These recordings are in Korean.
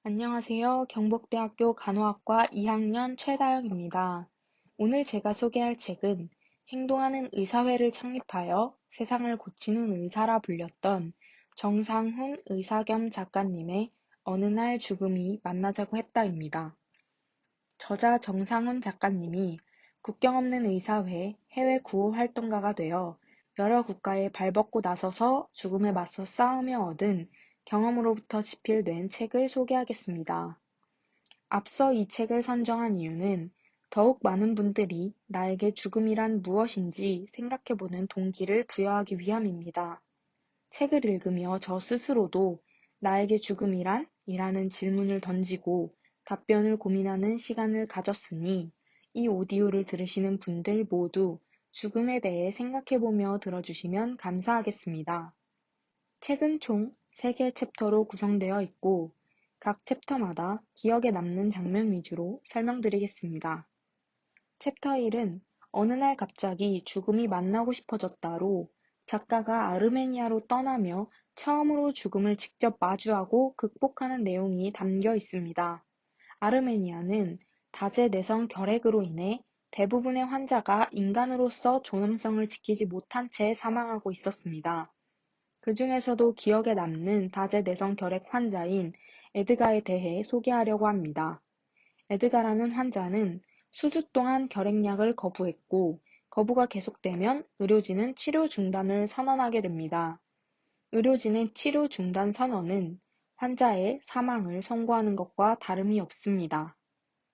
안녕하세요. 경북대학교 간호학과 2학년 최다영입니다. 오늘 제가 소개할 책은 행동하는 의사회를 창립하여 세상을 고치는 의사라 불렸던 정상훈 의사 겸 작가님의 어느 날 죽음이 만나자고 했다입니다. 저자 정상훈 작가님이 국경 없는 의사회 해외 구호 활동가가 되어 여러 국가에 발벗고 나서서 죽음에 맞서 싸우며 얻은 경험으로부터 집필된 책을 소개하겠습니다. 앞서 이 책을 선정한 이유는 더욱 많은 분들이 나에게 죽음이란 무엇인지 생각해보는 동기를 부여하기 위함입니다. 책을 읽으며 저 스스로도 나에게 죽음이란? 이라는 질문을 던지고 답변을 고민하는 시간을 가졌으니 이 오디오를 들으시는 분들 모두 죽음에 대해 생각해보며 들어주시면 감사하겠습니다. 책은 총 3개 챕터로 구성되어 있고 각 챕터마다 기억에 남는 장면 위주로 설명드리겠습니다. 챕터 1은 어느 날 갑자기 죽음이 만나고 싶어졌다로 작가가 아르메니아로 떠나며 처음으로 죽음을 직접 마주하고 극복하는 내용이 담겨 있습니다. 아르메니아는 다제내성 결핵으로 인해 대부분의 환자가 인간으로서 존엄성을 지키지 못한 채 사망하고 있었습니다. 그 중에서도 기억에 남는 다제내성 결핵 환자인 에드가에 대해 소개하려고 합니다. 에드가라는 환자는 수주 동안 결핵약을 거부했고, 거부가 계속되면 의료진은 치료 중단을 선언하게 됩니다. 의료진의 치료 중단 선언은 환자의 사망을 선고하는 것과 다름이 없습니다.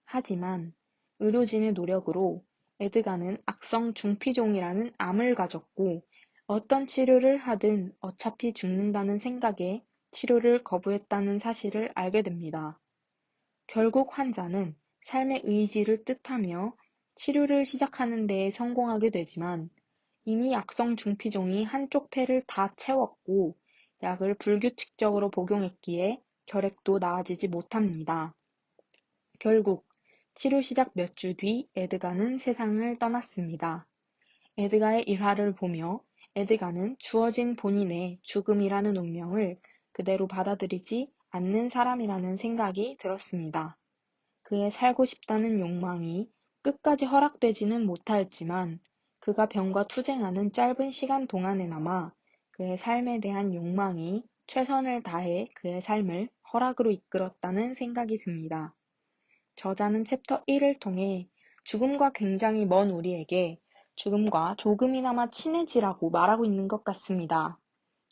하지만 의료진의 노력으로 에드가는 악성 중피종이라는 암을 가졌고 어떤 치료를 하든 어차피 죽는다는 생각에 치료를 거부했다는 사실을 알게 됩니다. 결국 환자는 삶의 의지를 뜻하며 치료를 시작하는 데에 성공하게 되지만 이미 악성 중피종이 한쪽 폐를 다 채웠고 약을 불규칙적으로 복용했기에 결핵도 나아지지 못합니다. 결국 치료 시작 몇 주 뒤 에드가는 세상을 떠났습니다. 에드가의 일화를 보며 에드가는 주어진 본인의 죽음이라는 운명을 그대로 받아들이지 않는 사람이라는 생각이 들었습니다. 그의 살고 싶다는 욕망이 끝까지 허락되지는 못하였지만 그가 병과 투쟁하는 짧은 시간 동안에나마 그의 삶에 대한 욕망이 최선을 다해 그의 삶을 허락으로 이끌었다는 생각이 듭니다. 저자는 챕터 1을 통해 죽음과 굉장히 먼 우리에게 죽음과 조금이나마 친해지라고 말하고 있는 것 같습니다.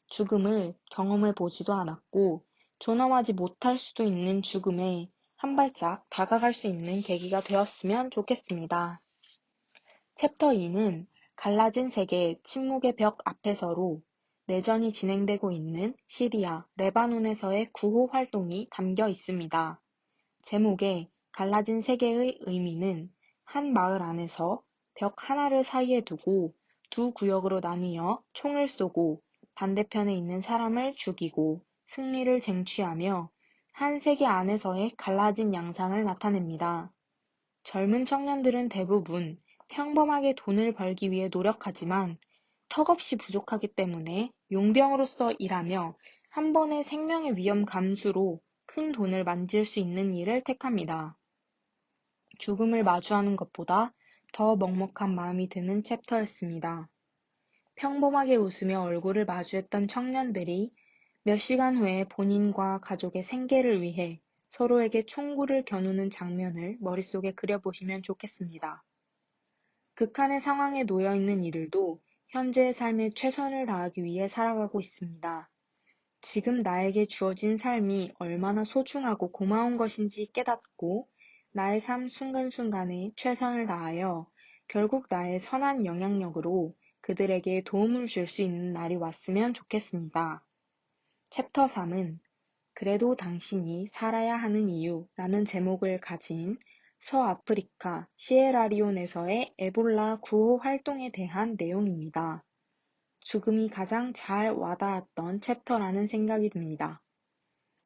죽음을 경험해 보지도 않았고 존엄하지 못할 수도 있는 죽음에 한 발짝 다가갈 수 있는 계기가 되었으면 좋겠습니다. 챕터 2는 갈라진 세계 침묵의 벽 앞에서로 내전이 진행되고 있는 시리아, 레바논에서의 구호 활동이 담겨 있습니다. 제목에 갈라진 세계의 의미는 한 마을 안에서 벽 하나를 사이에 두고 두 구역으로 나뉘어 총을 쏘고 반대편에 있는 사람을 죽이고 승리를 쟁취하며 한 세계 안에서의 갈라진 양상을 나타냅니다. 젊은 청년들은 대부분 평범하게 돈을 벌기 위해 노력하지만 턱없이 부족하기 때문에 용병으로서 일하며 한 번의 생명의 위험 감수로 큰 돈을 만질 수 있는 일을 택합니다. 죽음을 마주하는 것보다 더 먹먹한 마음이 드는 챕터였습니다. 평범하게 웃으며 얼굴을 마주했던 청년들이 몇 시간 후에 본인과 가족의 생계를 위해 서로에게 총구를 겨누는 장면을 머릿속에 그려보시면 좋겠습니다. 극한의 상황에 놓여 있는 이들도 현재의 삶에 최선을 다하기 위해 살아가고 있습니다. 지금 나에게 주어진 삶이 얼마나 소중하고 고마운 것인지 깨닫고 나의 삶 순간순간에 최선을 다하여 결국 나의 선한 영향력으로 그들에게 도움을 줄 수 있는 날이 왔으면 좋겠습니다. 챕터 3은 그래도 당신이 살아야 하는 이유라는 제목을 가진 서아프리카 시에라리온에서의 에볼라 구호 활동에 대한 내용입니다. 죽음이 가장 잘 와닿았던 챕터라는 생각이 듭니다.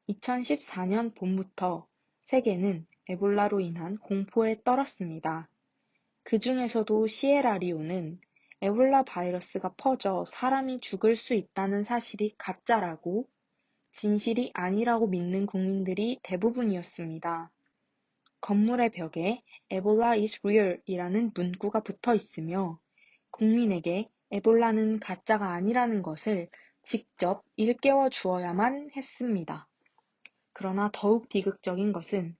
2014년 봄부터 세계는 에볼라로 인한 공포에 떨었습니다. 그 중에서도 시에라리온은 에볼라 바이러스가 퍼져 사람이 죽을 수 있다는 사실이 가짜라고 진실이 아니라고 믿는 국민들이 대부분이었습니다. 건물의 벽에 에볼라 is real 이라는 문구가 붙어 있으며 국민에게 에볼라는 가짜가 아니라는 것을 직접 일깨워 주어야만 했습니다. 그러나 더욱 비극적인 것은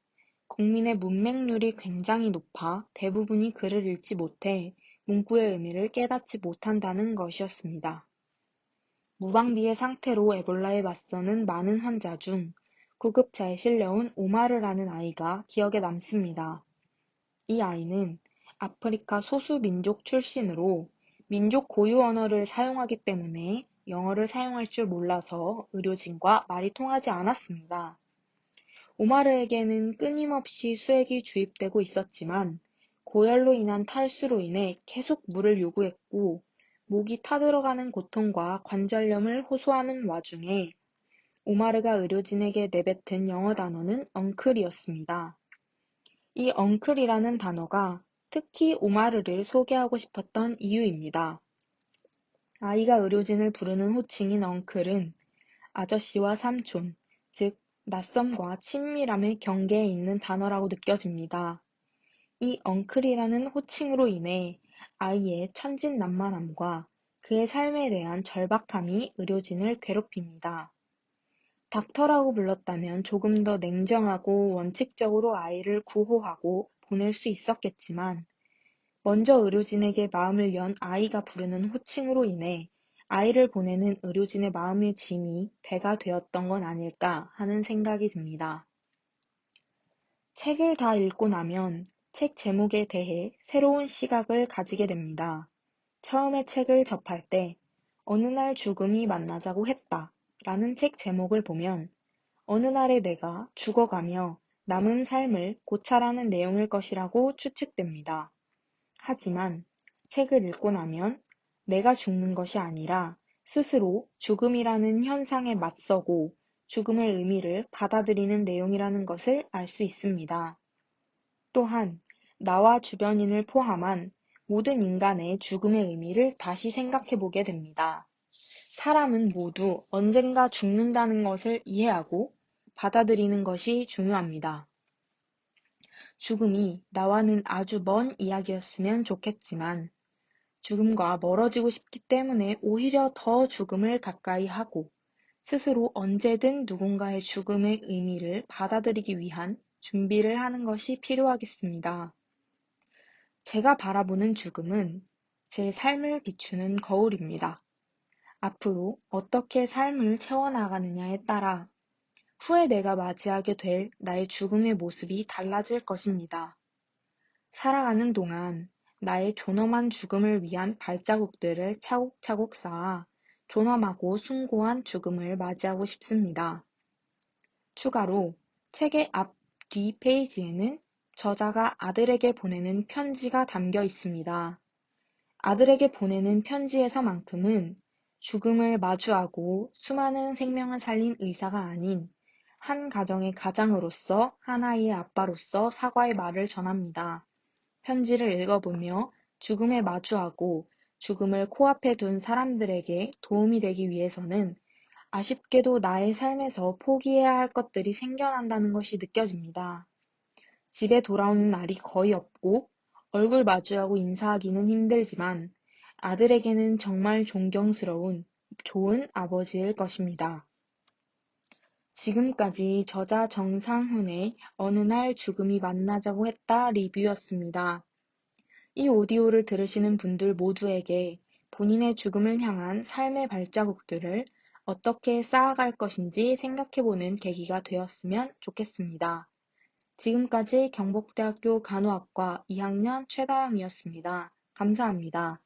국민의 문맹률이 굉장히 높아 대부분이 글을 읽지 못해 문구의 의미를 깨닫지 못한다는 것이었습니다. 무방비의 상태로 에볼라에 맞서는 많은 환자 중 구급차에 실려온 오마르라는 아이가 기억에 남습니다. 이 아이는 아프리카 소수 민족 출신으로 민족 고유 언어를 사용하기 때문에 영어를 사용할 줄 몰라서 의료진과 말이 통하지 않았습니다. 오마르에게는 끊임없이 수액이 주입되고 있었지만 고열로 인한 탈수로 인해 계속 물을 요구했고 목이 타들어가는 고통과 관절염을 호소하는 와중에 오마르가 의료진에게 내뱉은 영어 단어는 엉클이었습니다. 이 엉클이라는 단어가 특히 오마르를 소개하고 싶었던 이유입니다. 아이가 의료진을 부르는 호칭인 엉클은 아저씨와 삼촌, 즉 낯섦과 친밀함의 경계에 있는 단어라고 느껴집니다. 이 엉클이라는 호칭으로 인해 아이의 천진난만함과 그의 삶에 대한 절박함이 의료진을 괴롭힙니다. 닥터라고 불렀다면 조금 더 냉정하고 원칙적으로 아이를 구호하고 보낼 수 있었겠지만 먼저 의료진에게 마음을 연 아이가 부르는 호칭으로 인해 아이를 보내는 의료진의 마음의 짐이 배가 되었던 건 아닐까 하는 생각이 듭니다. 책을 다 읽고 나면 책 제목에 대해 새로운 시각을 가지게 됩니다. 처음에 책을 접할 때 어느 날 죽음이 만나자고 했다 라는 책 제목을 보면 어느 날에 내가 죽어가며 남은 삶을 고찰하는 내용일 것이라고 추측됩니다. 하지만 책을 읽고 나면 내가 죽는 것이 아니라 스스로 죽음이라는 현상에 맞서고 죽음의 의미를 받아들이는 내용이라는 것을 알 수 있습니다. 또한 나와 주변인을 포함한 모든 인간의 죽음의 의미를 다시 생각해 보게 됩니다. 사람은 모두 언젠가 죽는다는 것을 이해하고 받아들이는 것이 중요합니다. 죽음이 나와는 아주 먼 이야기였으면 좋겠지만 죽음과 멀어지고 싶기 때문에 오히려 더 죽음을 가까이 하고 스스로 언제든 누군가의 죽음의 의미를 받아들이기 위한 준비를 하는 것이 필요하겠습니다. 제가 바라보는 죽음은 제 삶을 비추는 거울입니다. 앞으로 어떻게 삶을 채워나가느냐에 따라 후에 내가 맞이하게 될 나의 죽음의 모습이 달라질 것입니다. 살아가는 동안 나의 존엄한 죽음을 위한 발자국들을 차곡차곡 쌓아 존엄하고 숭고한 죽음을 맞이하고 싶습니다. 추가로 책의 앞, 뒤 페이지에는 저자가 아들에게 보내는 편지가 담겨 있습니다. 아들에게 보내는 편지에서만큼은 죽음을 마주하고 수많은 생명을 살린 의사가 아닌 한 가정의 가장으로서 하나의 아빠로서 사과의 말을 전합니다. 편지를 읽어보며 죽음에 마주하고 죽음을 코앞에 둔 사람들에게 도움이 되기 위해서는 아쉽게도 나의 삶에서 포기해야 할 것들이 생겨난다는 것이 느껴집니다. 집에 돌아오는 날이 거의 없고 얼굴 마주하고 인사하기는 힘들지만 아들에게는 정말 존경스러운 좋은 아버지일 것입니다. 지금까지 저자 정상훈의 어느 날 죽음이 만나자고 했다 리뷰였습니다. 이 오디오를 들으시는 분들 모두에게 본인의 죽음을 향한 삶의 발자국들을 어떻게 쌓아갈 것인지 생각해보는 계기가 되었으면 좋겠습니다. 지금까지 경북대학교 간호학과 2학년 최다영이었습니다. 감사합니다.